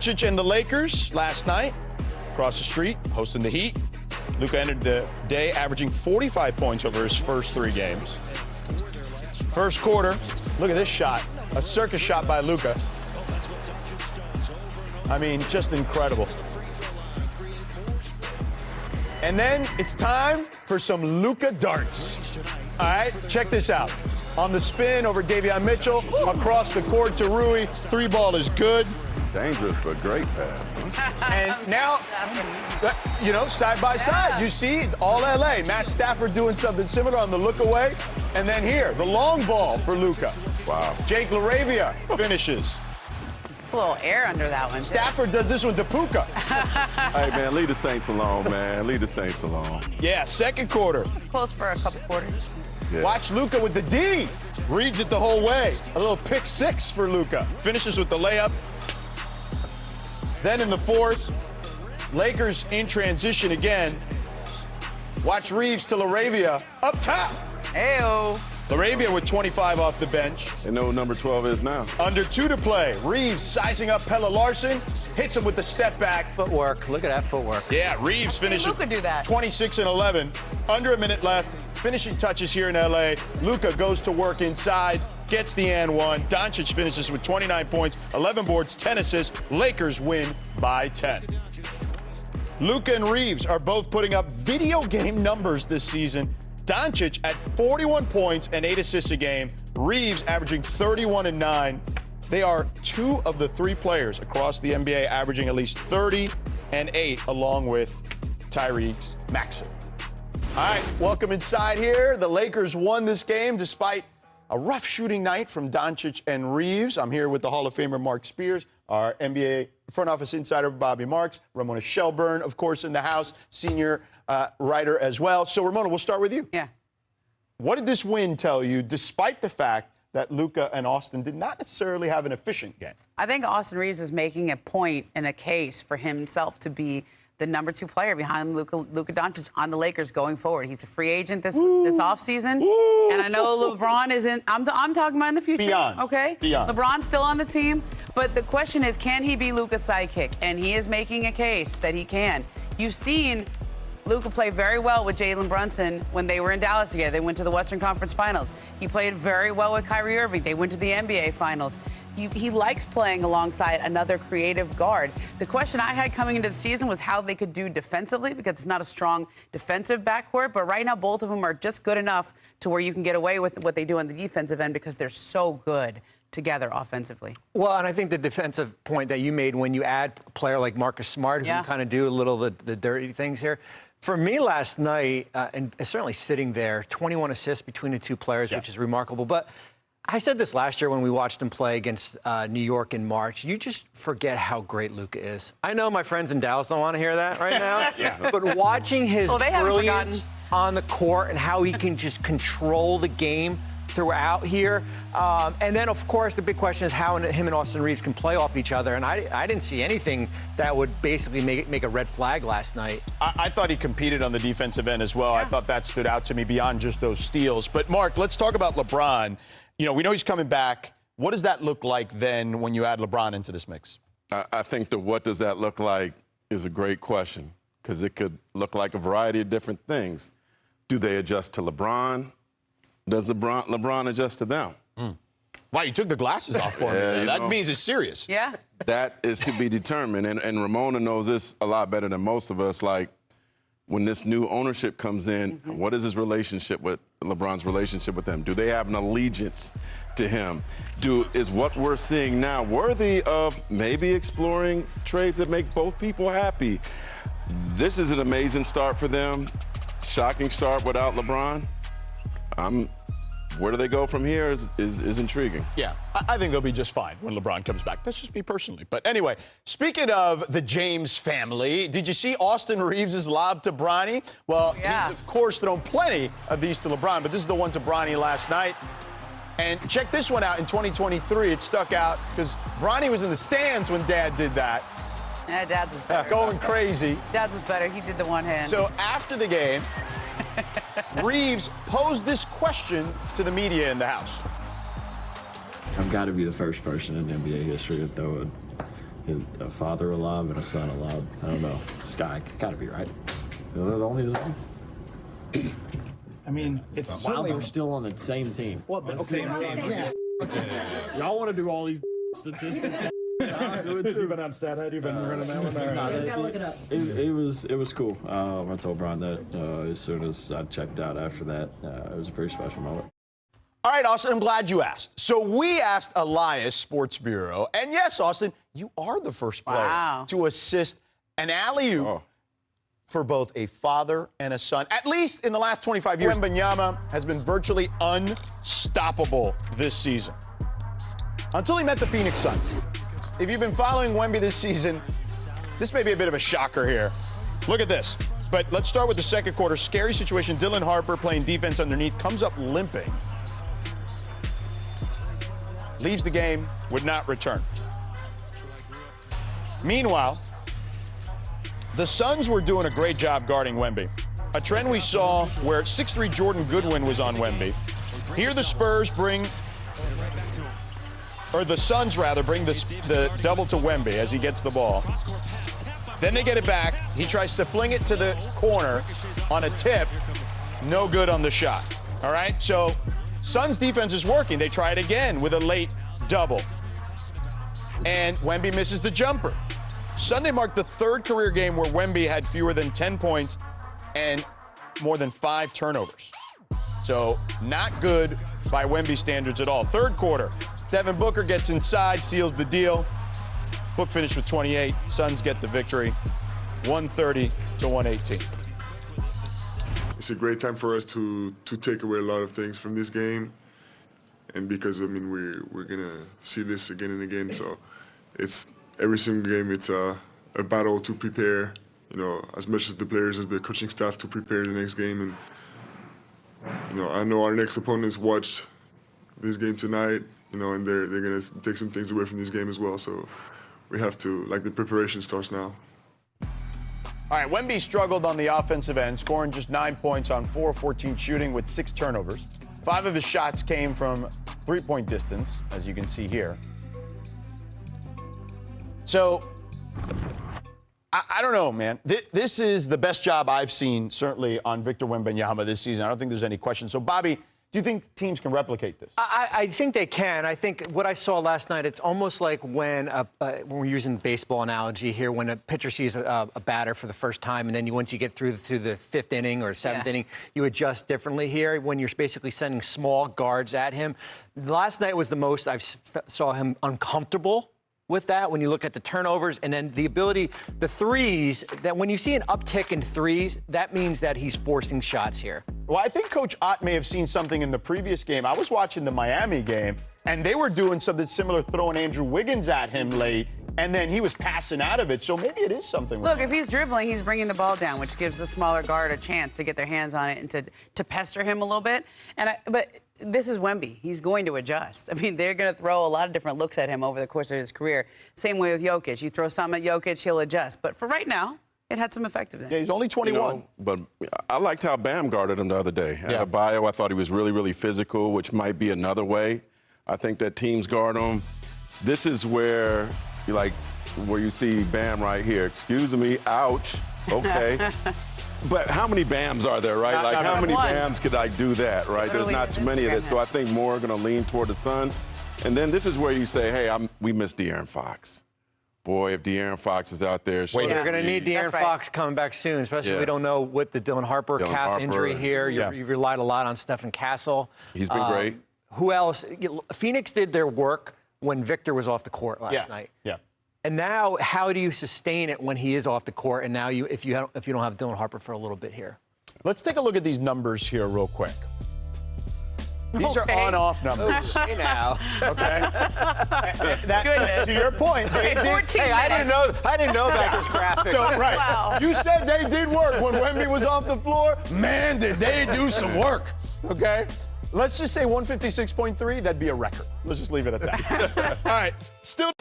Doncic and the Lakers last night, across the street, hosting the Heat. Luka entered the day averaging 45 points over his first 3 games. First quarter, look at this shot, a circus shot by Luka. I mean, just incredible. And then it's time for some Luka darts. All right, check this out. On the spin over Davion Mitchell, across the court to Rui. 3-ball is good. Dangerous, but great pass. Huh? And now, side by side, you see all LA. Matt Stafford doing something similar on the look away. And then here, the long ball for Luka. Wow. Jake LaRavia finishes. A little air under that one. Stafford does this one to Puka. Hey, man, leave the Saints alone, man. Leave the Saints alone. Yeah, second quarter. It's close for a couple quarters. Yeah. Watch Luka with the D. Reads it the whole way. A little pick 6 for Luka. Finishes with the layup. Then in the fourth, Lakers in transition again. Watch Reeves to LaRavia up top. Ayo. LaRavia with 25 off the bench. They know who number 12 is now. Under 2 to play. Reeves sizing up Pella Larson. Hits him with the step back. Footwork. Look at that footwork. Yeah, Reeves finishes Luka do that. 26 and 11. Under a minute left. Finishing touches here in LA. Luka goes to work inside. Gets the and one. Doncic finishes with 29 points, 11 boards, 10 assists. Lakers win by 10. Luka and Reeves are both putting up video game numbers this season. Doncic at 41 points and 8 assists a game. Reeves averaging 31 and 9. They are 2 of the 3 players across the NBA averaging at least 30 and 8, along with Tyrese Maxey. All right, welcome inside here. The Lakers won this game despite a rough shooting night from Doncic and Reeves. I'm here with the Hall of Famer Marc Spears, our NBA front office insider Bobby Marks, Ramona Shelburne, of course, in the house, senior writer as well. So, Ramona, we'll start with you. Yeah. What did this win tell you, despite the fact that Luka and Austin did not necessarily have an efficient game? I think Austin Reeves is making a point and a case for himself to be the number 2 player behind Luka Doncic on the Lakers going forward. He's a free agent this offseason. And I know LeBron isn't. I'm talking about in the future. Beyond. Okay? Beyond. LeBron's still on the team. But the question is, can he be Luka's sidekick? And he is making a case that he can. You've seen Luka play very well with Jalen Brunson when they were in Dallas together. They went to the Western Conference Finals. He played very well with Kyrie Irving. They went to the NBA Finals. He likes playing alongside another creative guard. The question I had coming into the season was how they could do defensively, because it's not a strong defensive backcourt. But right now, both of them are just good enough to where you can get away with what they do on the defensive end because they're so good together offensively. Well, and I think the defensive point that you made when you add a player like Marcus Smart, who can kind of do a little of the dirty things here. For me last night, and certainly sitting there, 21 assists between the 2 players, which is remarkable. But I said this last year when we watched him play against New York in March. You just forget how great Luka is. I know my friends in Dallas don't want to hear that right now. But watching his brilliance on the court and how he can just control the game throughout here. And then, of course, the big question is how him and Austin Reeves can play off each other. And I didn't see anything that would basically make a red flag last night. I thought he competed on the defensive end as well. I thought that stood out to me beyond just those steals. But, Mark, let's talk about LeBron. We know he's coming back. What does that look like then when you add LeBron into this mix? I think the what does that look like is a great question, because it could look like a variety of different things. Do they adjust to LeBron? Does LeBron adjust to them? Wow, you took the glasses off for me. That means it's serious. Yeah. That is to be determined. And Ramona knows this a lot better than most of us. Like, when this new ownership comes in, what is his relationship with LeBron's relationship with them? Do they have an allegiance to him? Is what we're seeing now worthy of maybe exploring trades that make both people happy? This is an amazing start for them. Shocking start without LeBron. Where do they go from here is intriguing. Yeah, I think they'll be just fine when LeBron comes back. That's just me personally. But anyway, speaking of the James family, did you see Austin Reeves' lob to Bronny? Well, he's, of course, thrown plenty of these to LeBron, but this is the one to Bronny last night. And check this one out. In 2023, it stuck out because Bronny was in the stands when Dad did that. Yeah, Dad's was better. Going crazy. Dad's was better. He did the one hand. So after the game, Reeves posed this question to the media in the house. I've got to be the first person in NBA history to throw a father allowed and a son allowed. I don't know. Sky, gotta be right. They're the only. I mean, it's Wow, we're still on the same team. well, the same team. Y'all want to do all these statistics? Has you been on Stathead? You've been running that one? You gotta look it up. It was cool. I told Brian that as soon as I checked out after that, it was a pretty special moment. All right, Austin, I'm glad you asked. So we asked Elias, Sports Bureau, and yes, Austin, you are the first player to assist an alley-oop for both a father and a son, at least in the last 25 years. Wembanyama has been virtually unstoppable this season, until he met the Phoenix Suns. If you've been following Wemby this season, this may be a bit of a shocker here. Look at this. But let's start with the second quarter. Scary situation. Dylan Harper playing defense underneath, comes up limping. Leaves the game, would not return. Meanwhile, the Suns were doing a great job guarding Wemby. A trend we saw where 6'3" Jordan Goodwin was on Wemby. Here the Spurs bring, or the Suns rather, bring the double to Wemby as he gets the ball. Then they get it back. He tries to fling it to the corner on a tip. No good on the shot. All right, so Suns defense is working. They try it again with a late double. And Wemby misses the jumper. Sunday marked the third career game where Wemby had fewer than 10 points and more than 5 turnovers. So not good by Wemby standards at all. Third quarter, Devin Booker gets inside, seals the deal. Book finished with 28. Suns get the victory, 130-118. It's a great time for us to take away a lot of things from this game, and because I mean we're gonna see this again and again. So it's every single game. It's a battle to prepare. You know, as much as the players as the coaching staff to prepare the next game. And you know, I know our next opponents watched this game tonight. You know, and they're gonna take some things away from this game as well. So we have to, like, the preparation starts now. All right, Wemby struggled on the offensive end, scoring just 9 points on 4 of 14 shooting with 6 turnovers. 5 of his shots came from three-point distance, as you can see here. So, I don't know, man. This is the best job I've seen, certainly, on Victor Wembanyama this season. I don't think there's any question. So, Bobby, do you think teams can replicate this? I think they can. I think what I saw last night, it's almost like when we're using baseball analogy here, when a pitcher sees a batter for the first time, and then once you get through the 5th inning or 7th inning, you adjust differently here when you're basically sending small guards at him. Last night was the most I saw him uncomfortable with that, when you look at the turnovers and then the ability, the threes, that when you see an uptick in threes, that means that he's forcing shots here. Well, I think Coach Ott may have seen something in the previous game. I was watching the Miami game, and they were doing something similar, throwing Andrew Wiggins at him late, and then he was passing out of it. So maybe it is something. Look, if he's dribbling, he's bringing the ball down, which gives the smaller guard a chance to get their hands on it and to pester him a little bit. But this is Wemby. He's going to adjust. I mean, they're going to throw a lot of different looks at him over the course of his career. Same way with Jokic. You throw something at Jokic, he'll adjust. But for right now, it had some effectiveness. Yeah, he's only 21. You know, but I liked how Bam guarded him the other day. Yeah. At Bio, I thought he was really, really physical, which might be another way. I think that teams guard him. This is where you see Bam right here. Excuse me, ouch. Okay. But how many Bams are there, right? How many Bams could I do that, right? There's not too many of this. So I think more are going to lean toward the Suns. And then this is where you say, hey, we miss De'Aaron Fox. Boy, if De'Aaron Fox is out there. Wait, you're going to need De'Aaron Fox coming back soon, especially if we don't know what the Dylan Harper calf injury here. You've relied a lot on Stephen Castle. He's been great. Who else? Phoenix did their work when Victor was off the court last night. Yeah. And now, how do you sustain it when he is off the court? And now, if you don't have Dylan Harper for a little bit here, let's take a look at these numbers here real quick. These are on-off numbers. Hey now, okay. To your point, they did. Hey, I didn't know about this graphic. So, right. Wow. You said they did work when Wemby was off the floor. Man, did they do some work? Okay. Let's just say 156.3. That'd be a record. Let's just leave it at that. All right. Still.